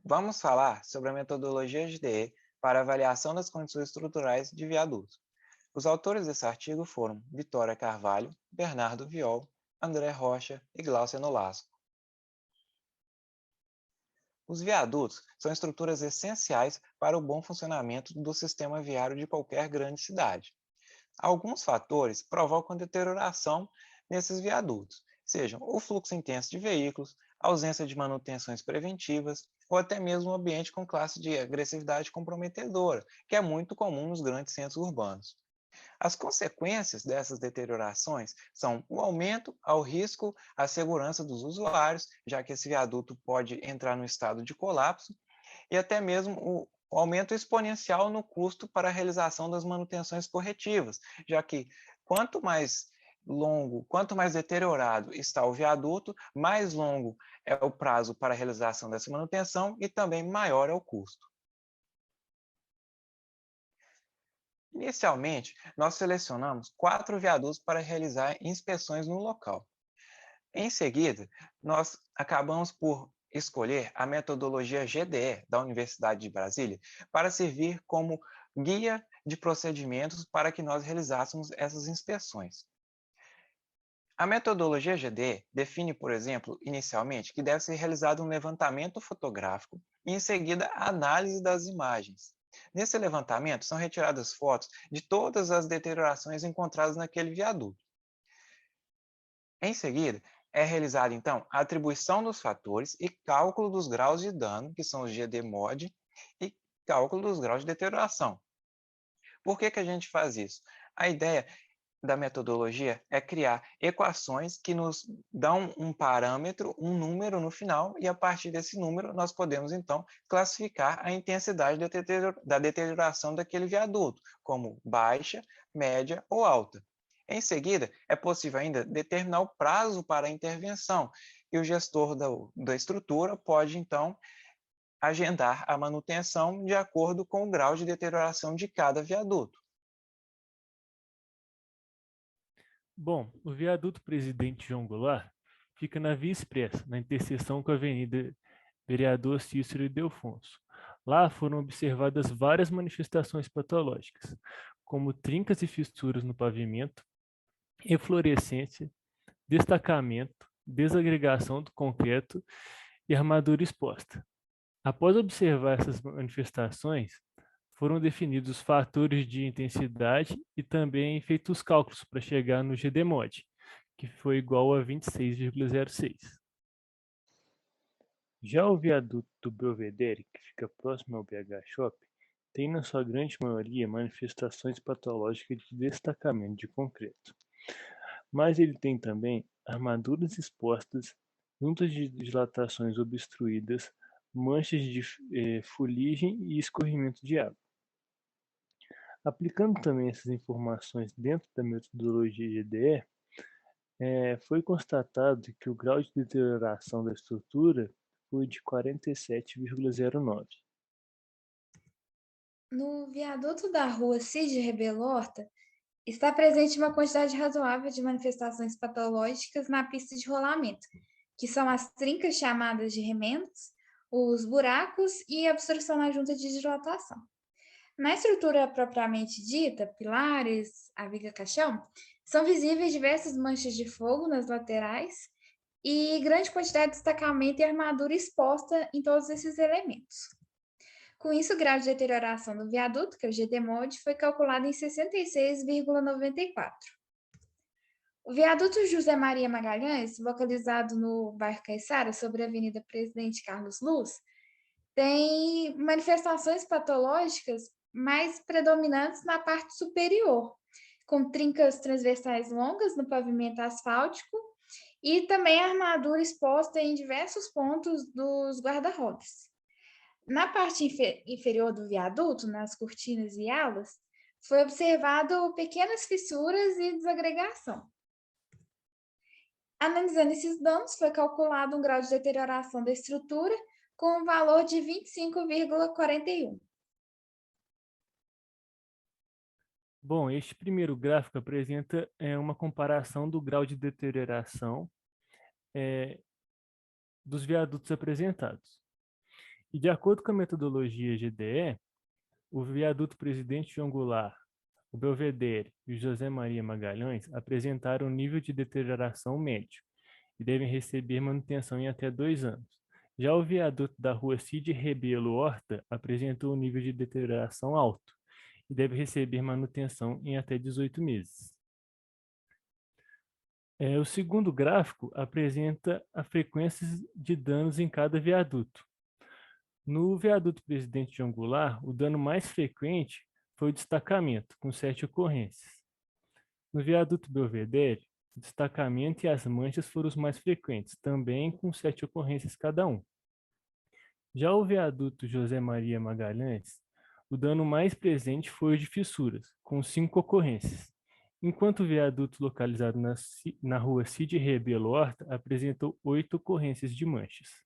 Vamos falar sobre a metodologia GDE para avaliação das condições estruturais de viadutos. Os autores desse artigo foram Vitória Carvalho, Bernardo Viol, André Rocha e Glaucia Nolasco. Os viadutos são estruturas essenciais para o bom funcionamento do sistema viário de qualquer grande cidade. Alguns fatores provocam deterioração nesses viadutos, sejam o fluxo intenso de veículos, ausência de manutenções preventivas ou até mesmo um ambiente com classe de agressividade comprometedora, que é muito comum nos grandes centros urbanos. As consequências dessas deteriorações são o aumento ao risco à segurança dos usuários, já que esse viaduto pode entrar no estado de colapso, e até mesmo o aumento exponencial no custo para a realização das manutenções corretivas, já que quanto mais longo, quanto mais deteriorado está o viaduto, mais longo é o prazo para a realização dessa manutenção e também maior é o custo. Inicialmente, nós selecionamos 4 viadutos para realizar inspeções no local. Em seguida, nós acabamos por escolher a metodologia GDE da Universidade de Brasília para servir como guia de procedimentos para que nós realizássemos essas inspeções. A metodologia GDE define, por exemplo, inicialmente, que deve ser realizado um levantamento fotográfico e, em seguida, a análise das imagens. Nesse levantamento, são retiradas fotos de todas as deteriorações encontradas naquele viaduto. Em seguida, é realizada, então, a atribuição dos fatores e cálculo dos graus de dano, que são os GDMOD, e cálculo dos graus de deterioração. Por que a gente faz isso? A ideia da metodologia é criar equações que nos dão um parâmetro, um número no final, e a partir desse número nós podemos, então, classificar a intensidade da deterioração daquele viaduto, como baixa, média ou alta. Em seguida, é possível ainda determinar o prazo para a intervenção, e o gestor da estrutura pode, então, agendar a manutenção de acordo com o grau de deterioração de cada viaduto. Bom, o viaduto Presidente João Goulart fica na Via Expressa, na interseção com a Avenida Vereador Cícero Ildefonso. Lá foram observadas várias manifestações patológicas, como trincas e fissuras no pavimento, eflorescência, destacamento, desagregação do concreto e armadura exposta. Após observar essas manifestações, foram definidos os fatores de intensidade e também feitos os cálculos para chegar no GDMOD, que foi igual a 26,06. Já o viaduto do Belvedere, que fica próximo ao BH Shopping, tem na sua grande maioria manifestações patológicas de destacamento de concreto. Mas ele tem também armaduras expostas, juntas de dilatações obstruídas, manchas de fuligem e escorrimento de água. Aplicando também essas informações dentro da metodologia GDE, foi constatado que o grau de deterioração da estrutura foi de 47,09. No viaduto da rua Cid Rebelo Horta, está presente uma quantidade razoável de manifestações patológicas na pista de rolamento, que são as trincas chamadas de remendos, os buracos e a obstrução na junta de dilatação. Na estrutura propriamente dita, pilares, a viga caixão, são visíveis diversas manchas de fogo nas laterais e grande quantidade de destacamento e armadura exposta em todos esses elementos. Com isso, o grau de deterioração do viaduto, que é o GDMOD, foi calculado em 66,94. O viaduto José Maria Magalhães, localizado no bairro Caiçara, sobre a Avenida Presidente Carlos Luz, tem manifestações patológicas mais predominantes na parte superior, com trincas transversais longas no pavimento asfáltico e também armadura exposta em diversos pontos dos guarda-rodas. Na parte inferior do viaduto, nas cortinas e alas, foi observado pequenas fissuras e desagregação. Analisando esses danos, foi calculado um grau de deterioração da estrutura com um valor de 25,41. Bom, este primeiro gráfico apresenta uma comparação do grau de deterioração dos viadutos apresentados. E de acordo com a metodologia GDE, o viaduto Presidente João Goulart, o Belvedere e o José Maria Magalhães apresentaram um nível de deterioração médio e devem receber manutenção em até 2 anos. Já o viaduto da rua Cid Rebelo Horta apresentou um nível de deterioração alto e deve receber manutenção em até 18 meses. O segundo gráfico apresenta a frequência de danos em cada viaduto. No viaduto Presidente João Goulart, o dano mais frequente foi o destacamento, com 7 ocorrências. No viaduto Belvedere, o destacamento e as manchas foram os mais frequentes, também com 7 ocorrências cada um. Já o viaduto José Maria Magalhães, o dano mais presente foi o de fissuras, com 5 ocorrências, enquanto o viaduto localizado na rua Cid Rebelo Horta apresentou 8 ocorrências de manchas.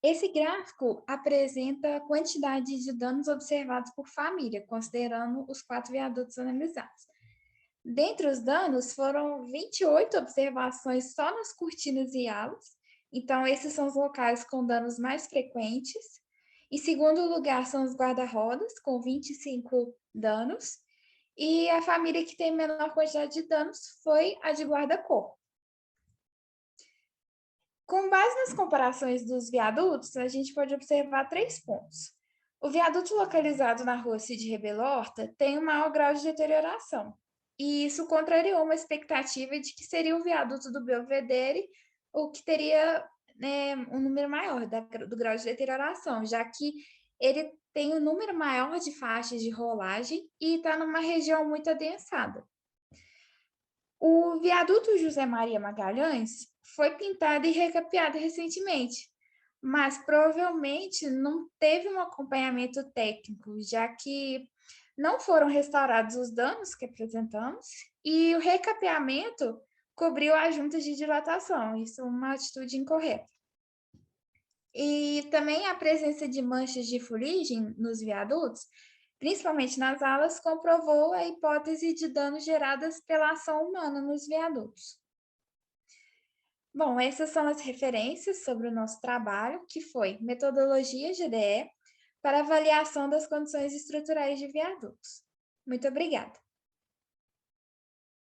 Esse gráfico apresenta a quantidade de danos observados por família, considerando os 4 viadutos analisados. Dentre os danos, foram 28 observações só nas cortinas e alas. Então, esses são os locais com danos mais frequentes. Em segundo lugar, são os guarda-rodas, com 25 danos. E a família que tem menor quantidade de danos foi a de guarda-corpo. Com base nas comparações dos viadutos, a gente pode observar 3 pontos. O viaduto localizado na rua Cid Rebelo Horta tem um maior grau de deterioração, e isso contrariou uma expectativa de que seria o viaduto do Belvedere o que teria um número maior do grau de deterioração, já que ele tem um número maior de faixas de rolagem e está numa região muito adensada. O viaduto José Maria Magalhães foi pintado e recapeado recentemente, mas provavelmente não teve um acompanhamento técnico, já que não foram restaurados os danos que apresentamos e o recapeamento cobriu as juntas de dilatação. Isso é uma atitude incorreta. E também a presença de manchas de fuligem nos viadutos, principalmente nas alas, comprovou a hipótese de danos geradas pela ação humana nos viadutos. Bom, essas são as referências sobre o nosso trabalho, que foi Metodologia GDE para avaliação das condições estruturais de viadutos. Muito obrigada.